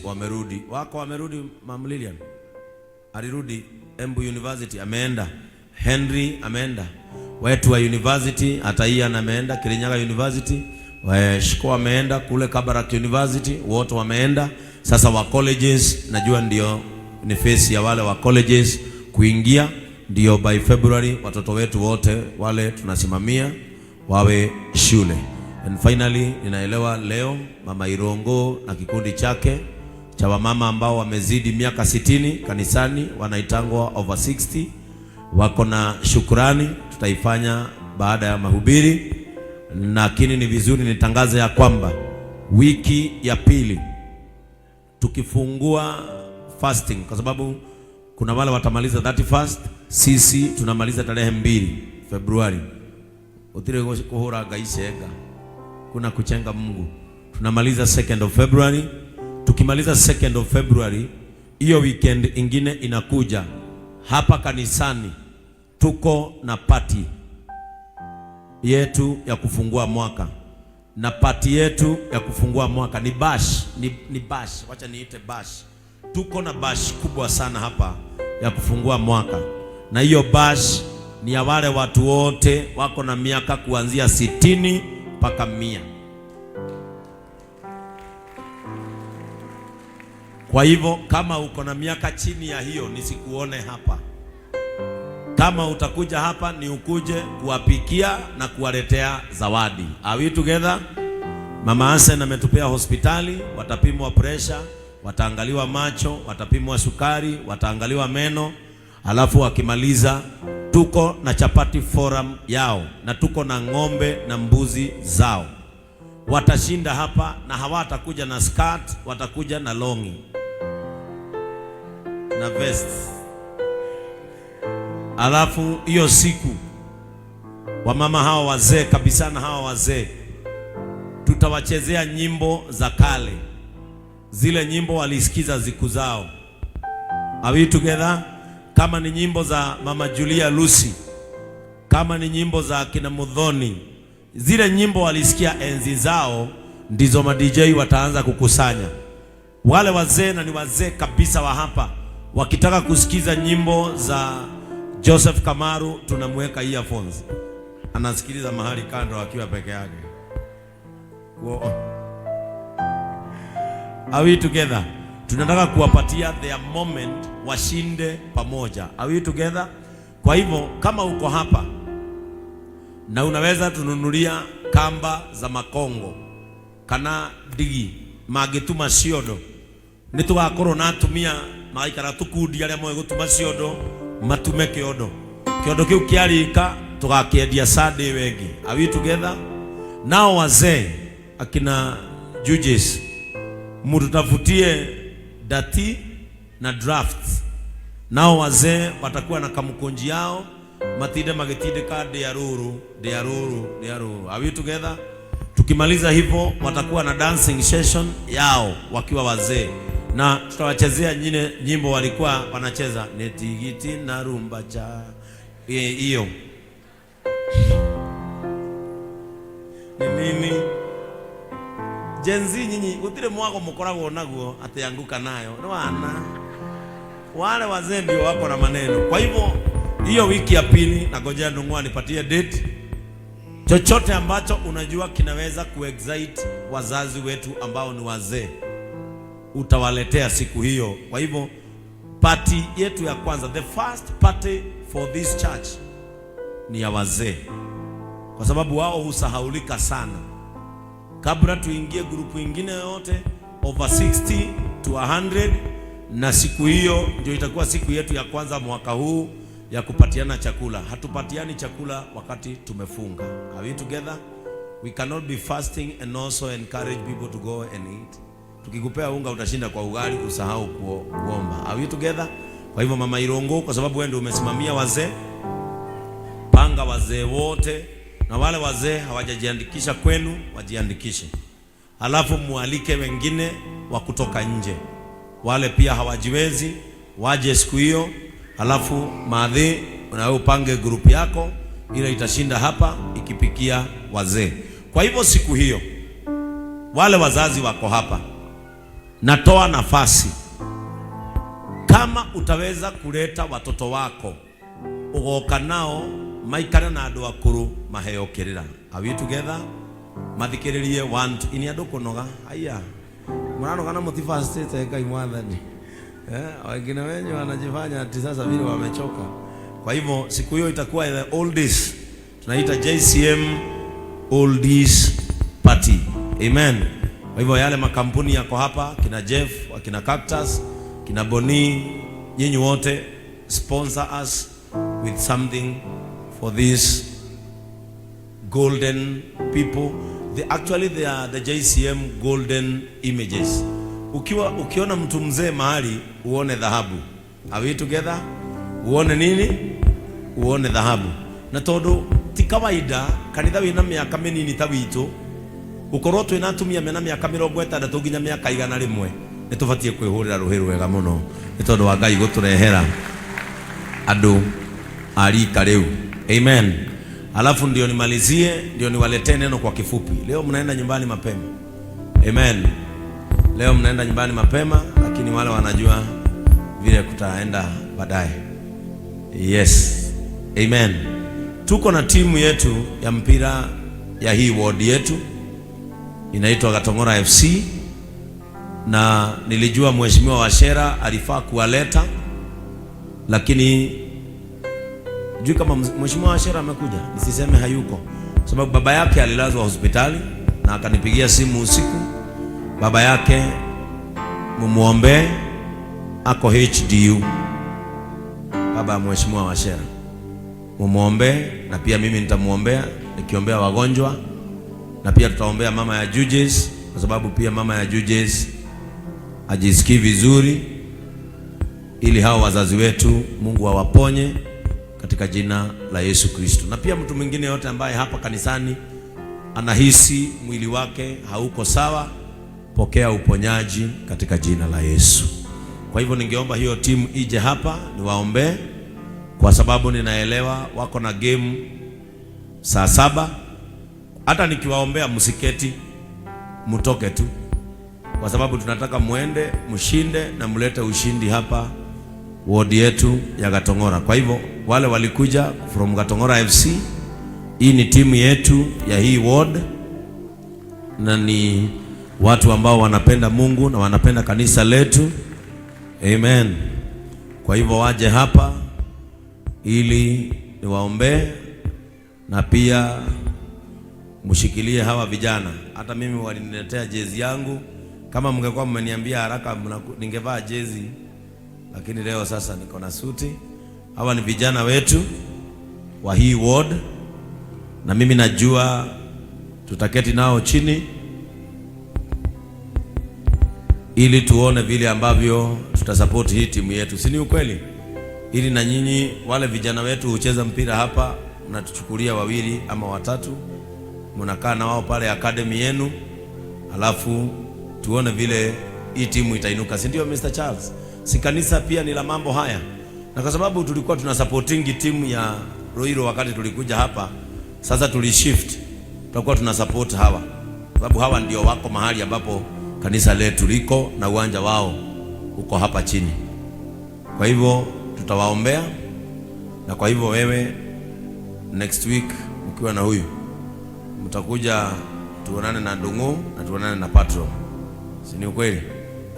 wamerudi. Wako wamerudi, Mam Lilian alirudi, Embu University ameenda, Henry ameenda, wetu wa university Ataian ameenda, Kirinyaga University, Shiko ameenda, kule Kabarak University wote wameenda. Sasa wa colleges najua ndio ni face ya wale wa colleges kuingia, ndio by February watoto wetu wote wale tunasimamia wawe shule. And finally ninaelewa leo Mama Irongo na kikundi chake cha wamama ambao wamezidi miaka 60 kanisani, wanaitangwa over 60, wako na shukrani tutaifanya baada ya mahubiri. Lakini ni vizuri nitangaze ya kwamba wiki ya pili tukifungua fasting, kwa sababu kuna wale watamaliza 31st, sisi tunamaliza tarehe 2 Februari. Utire kuhura gaisega, kuna kuchenga Mungu. Tunamaliza 2nd of February. Tukimaliza 2nd of February, hiyo weekend ingine inakuja hapa kanisani, tuko na party yetu ya kufungua mwaka. Na party yetu ya kufungua mwaka ni bash, ni bash, wacha niite bash. Tuko na bash kubwa sana hapa ya kufungua mwaka, na hiyo bash ni ya wale watu wote wako na miaka kuanzia 60 mpaka 100. Kwa hivyo kama uko na miaka chini ya hiyo nisikuone hapa. Kama utakuja hapa ni ukuje kuwapikia na kuwaletea zawadi. Are we together? Mama Hansen ametupea hospitali, watapimwa pressure, wataangaliwa macho, watapimwa sukari, wataangaliwa meno. Alafu wakimaliza tuko na chapati forum yao, na tuko na ng'ombe na mbuzi zao. Watashinda hapa na hawatakuja na skirt, watakuja na longi na vest. Alafu hiyo siku wamama hawa wazee kabisa, na hawa wazee tutawachezea nyimbo za kale, zile nyimbo walisikiza ziku zao. Are we together? Kama ni nyimbo za Mama Julia Lucy, kama ni nyimbo za kina Mudhoni, zile nyimbo walisikia enzi zao, ndizo ma DJ wataanza kukusanya. Wale wazee, na ni wazee kabisa wa hapa, wakitaka kusikiza nyimbo za Joseph Kamaru, tunamweka earphones, anasikiliza mahali kando akiwa peke yake. Are we together? Tunataka kuwapatia their moment, washinde pamoja. Are we together? Kwa hivyo kama uko hapa na unaweza tununulia kamba za makongo kana digi magituma ciondo, nitugakorwo na atumia magaikara tukundi aria moe gutuma ciondo matume kiondo kiu kiarika tugakiendia Sunday wengi. Are we together? Nao wazee akina judges mututafutie dati na drafts. Nao wazee watakuwa na kamukonji yao, matide magetide ka diaruru. Are we together? Tukimaliza hivyo watakuwa na dancing session yao wakiwa wazee, na tutawachezea nyimbo walikuwa wanacheza netigiti na rumba cha hiyo. Ni mimi Jenzi nyinyi utire mwako mkoragwo naguo atayanguka nayo no wana wale wazee ndio wako na maneno. Kwa hivyo hiyo wiki ya pili na ngojea Ndung'u nipatie date, chochote ambacho unajua kinaweza kuexcite wazazi wetu ambao ni wazee utawaletea siku hiyo. Kwa hivyo party yetu ya kwanza, the first party for this church ni ya wazee, kwa sababu wao husahaulika sana. Kabla tuingie grupu ingine yote over 60 to 100, na siku hiyo ndio itakuwa siku yetu ya kwanza mwaka huu ya kupatiana chakula. Hatupatiani chakula wakati tumefunga. Are we together? We cannot be fasting and also encourage people to go and eat. Tukikupea unga utashinda kwa ugali, usahau kuomba. Are we together? Kwa hivyo Mama Irongo, kwa sababu wewe ndio umesimamia wazee, panga wazee wote, na wale wazee hawajajiandikisha kwenu wajiandikishe. Halafu mualike wengine wa kutoka nje, wale pia hawajiwezi waje siku hiyo. Halafu maadhi na wewe upange grupu yako ile itashinda hapa ikipikia wazee. Kwa hivyo siku hiyo wale wazazi wako hapa, natoa nafasi, kama utaweza kuleta watoto wako ugoka nao maikara na andu akuru maheo kirira. Are we together? Mathikiririe want ini andu kunoga aya muranoga na motivate kai mwathani wengine wenyewe wanajifanya ati sasa vile wamechoka. Kwa hivyo siku hiyo itakuwa the oldies, tunaita JCM oldies party. Amen. Kwa hivyo yale makampuni yako hapa, kina Jeff, kina Cactus, kina Boni, nyinyi wote sponsor us with something for these golden people. They are the JCM golden images. Ukiona mtu mzee mahali uone dhahabu. Are we together? Uone nini? Uone dhahabu. Na todo ti kawaida kanitha wina miaka minini ta witu ukorwo twina tumia mena miaka 60 nginya miaka 100 nitubatie kwihurira ruhiru wega muno ni tondu wa Ngai guturehera andu arika riu. Amen. Alafu ndio nimalizie, ndio niwaletee neno kwa kifupi. Leo mnaenda nyumbani mapema. Amen. Leo mnaenda nyumbani mapema, lakini wale wanajua vile kutaenda baadaye. Yes. Amen. Tuko na timu yetu ya mpira ya hii ward yetu inaitwa Gatongora FC, na nilijua Mheshimiwa Wachera alifaa kuwaleta, lakini juu kama Mheshimiwa Wachera amekuja nisiseme hayuko, sababu baba yake alilazwa hospitali na akanipigia simu usiku. Baba yake mumuombe, ako HDU. Baba Mheshimiwa Wachera mumuombe, na pia mimi nitamuombea nikiombea wagonjwa, na pia tutaombea mama ya Judges, kwa sababu pia mama ya Judges ajisikii vizuri, ili hao wazazi wetu Mungu awaponye katika jina la Yesu Kristo. Na pia mtu mwingine yote ambaye hapa kanisani anahisi mwili wake hauko sawa, pokea uponyaji katika jina la Yesu. Kwa hivyo ningeomba hiyo timu ije hapa niwaombe, kwa sababu ninaelewa wako na game saa 7. Hata nikiwaombea msiketi, mutoke tu, kwa sababu tunataka muende mshinde na mulete ushindi hapa ward yetu ya Gatongora. Kwa hivyo wale walikuja from Gatongora FC, hii ni timu yetu ya hii ward, na ni watu ambao wanapenda Mungu na wanapenda kanisa letu. Amen. Kwa hivyo waje hapa ili niwaombee, na pia mshikilie hawa vijana. Hata mimi waliniletea jezi yangu, kama mngekuwa mmeniambia haraka ningevaa jezi, lakini leo sasa niko na suti. Hawa ni vijana wetu wa hii ward, na mimi najua tutaketi nao chini ili tuone vile ambavyo tutasupport hii timu yetu, si ni ukweli? Ili na nyinyi wale vijana wetu hucheza mpira hapa, mnatuchukulia 2 ama 3, mnakaa na wao pale academy yenu, alafu tuone vile hii timu itainuka, si ndio Mr. Charles? Si kanisa pia ni la mambo haya. Na kwa sababu tulikuwa tuna supporting timu ya Roiro wakati tulikuja hapa, sasa tulishift, tutakuwa tuna support hawa, sababu hawa ndio wako mahali ambapo kanisa letu liko na uwanja wao uko hapa chini. Kwa hivyo tutawaombea, na kwa hivyo wewe next week mkiwa na huyu mtakuja tuonane na Ndungu na tuonane na Patro, si ni ukweli?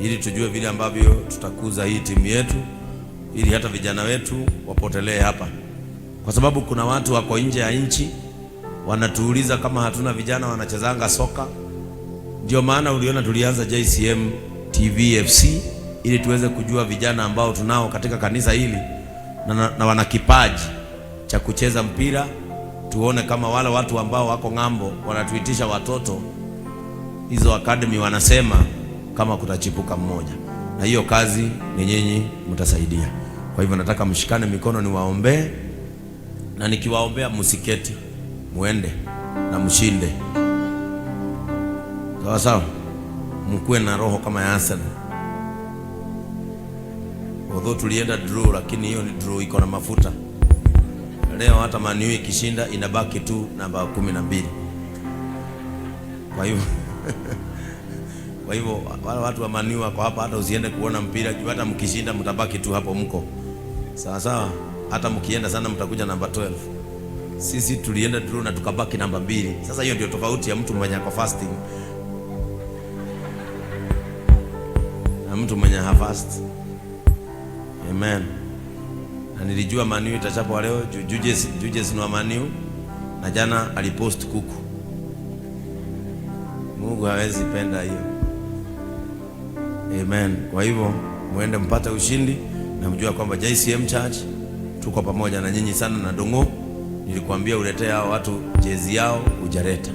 Ili tujue vile ambavyo tutakuza hii timu yetu, ili hata vijana wetu wapotelee hapa, kwa sababu kuna watu wako nje ya nchi wanatuuliza kama hatuna vijana wanachezanga soka. Ndio maana uliona tulianza JCM TV FC, ili tuweze kujua vijana ambao tunao katika kanisa hili na wana kipaji cha kucheza mpira. Tuone kama wale watu ambao wako ng'ambo wanatuitisha watoto, hizo academy wanasema kama kutachipuka mmoja, na hiyo kazi ni nyinyi mtasaidia. Kwa hivyo nataka mshikane mikono niwaombee, na nikiwaombea msiketi, muende na mshinde. Sawa sawa, mkuwe na roho kama ya Arsenal. Although tulienda draw, lakini hiyo ni draw iko na mafuta. Leo hata Man U ikishinda inabaki tu namba 12. Kwa hivyo Kwa hivyo wale watu wa Man U wako hapa, hata usiende kuona mpira juu hata mkishinda mtabaki tu hapo mko. Sawa sawa, hata mkienda sana mtakuja namba 12. Sisi tulienda draw na tukabaki namba 2. Sasa hiyo ndio tofauti ya mtu mwenye ako fasting na mtu mwenye hafast. Amen. Na nilijua Man U itachapwa leo, Judges ni wa Man U, na jana alipost kuku. Mungu hawezi penda hiyo. Amen. Kwa hivyo muende mpate ushindi na mjua kwamba JCM Church tuko pamoja na nyinyi sana. Na Dongo, nilikwambia uletee hao watu jezi yao, hujaleta.